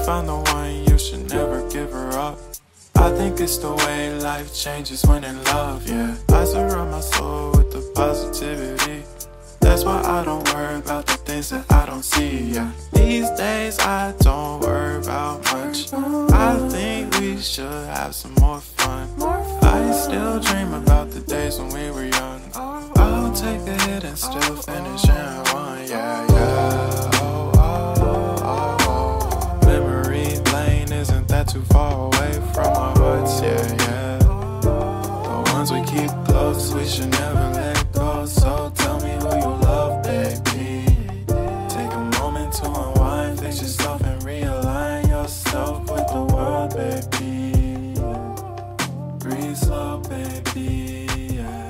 found the one, you should never give her up. I think it's the way life changes when in love, yeah. I surround my soul with the positivity. That's why I don't worry about the things that I don't see, yeah. These days I don't worry about much. I think we should have some more fun. I still dream about the days when we were young. I'll take a hit and still finish in one, yeah, yeah. Oh, oh, oh, oh. Memory lane isn't that too far away from our hearts, yeah, yeah. The ones we keep close, we should never let go. So tell me who you love, baby. Take a moment to unwind, fix yourself and realign yourself with the world, baby. Breathe slow, baby, yeah.